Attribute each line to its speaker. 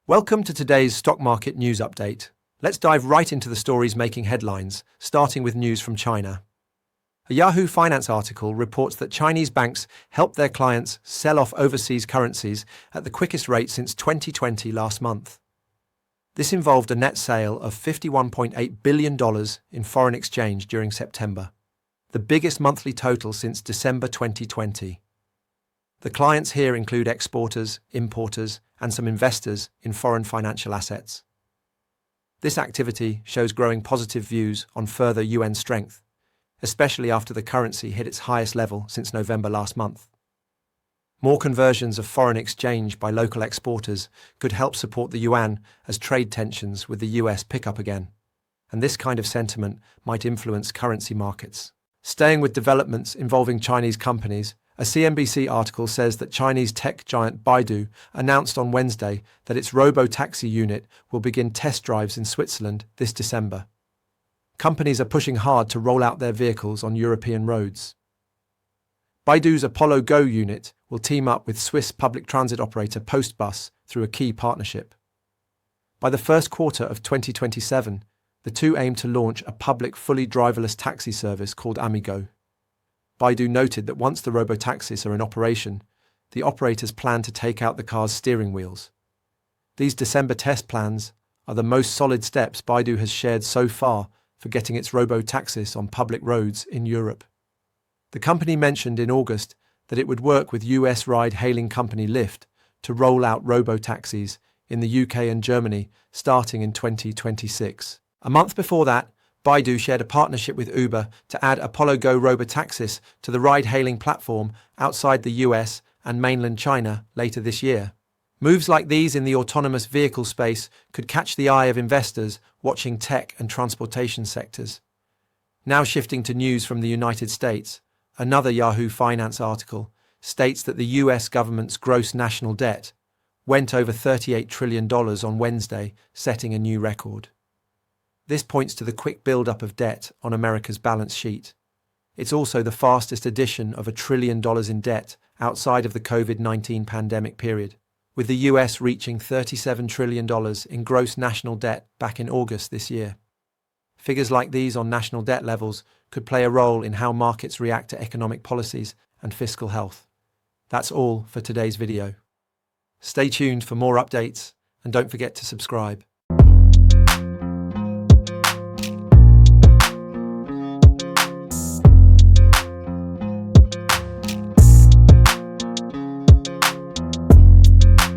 Speaker 1: Welcome to today's stock market news update. Let's dive right into the stories making headlines, starting with news from China. A Yahoo Finance article reports that Chinese banks helped their clients sell off overseas currencies at the quickest rate since 2020 last month. This involved a net sale of $51.8 billion in foreign exchange during September, the biggest monthly total since December 2020. The clients here include exporters, importers, and some investors in foreign financial assets. This activity shows growing positive views on further yuan strength, especially after the currency hit its highest level since November last month. More conversions of foreign exchange by local exporters could help support the yuan as trade tensions with the US pick up again, and this kind of sentiment might influence currency markets. Staying with developments involving Chinese companies, a CNBC article says that Chinese tech giant Baidu announced on Wednesday that its robo-taxi unit will begin test drives in Switzerland this December. Companies are pushing hard to roll out their vehicles on European roads. Baidu's Apollo Go unit will team up with Swiss public transit operator Postbus through a key partnership. By the first quarter of 2027, the two aim to launch a public fully driverless taxi service called Amigo. Baidu noted that once the robo-taxis are in operation, the operators plan to take out the car's steering wheels. These December test plans are the most solid steps Baidu has shared so far for getting its robo-taxis on public roads in Europe. The company mentioned in August that it would work with US ride-hailing company Lyft to roll out robo-taxis in the UK and Germany starting in 2026. A month before that, Baidu shared a partnership with Uber to add Apollo Go robotaxis to the ride-hailing platform outside the US and mainland China later this year. Moves like these in the autonomous vehicle space could catch the eye of investors watching tech and transportation sectors. Now shifting to news from the United States, another Yahoo Finance article states that the US government's gross national debt went over $38 trillion on Wednesday, setting a new record. This points to the quick build-up of debt on America's balance sheet. It's also the fastest addition of $1 trillion in debt outside of the COVID-19 pandemic period, with the US reaching $37 trillion in gross national debt back in August this year. Figures like these on national debt levels could play a role in how markets react to economic policies and fiscal health. That's all for today's video. Stay tuned for more updates and don't forget to subscribe.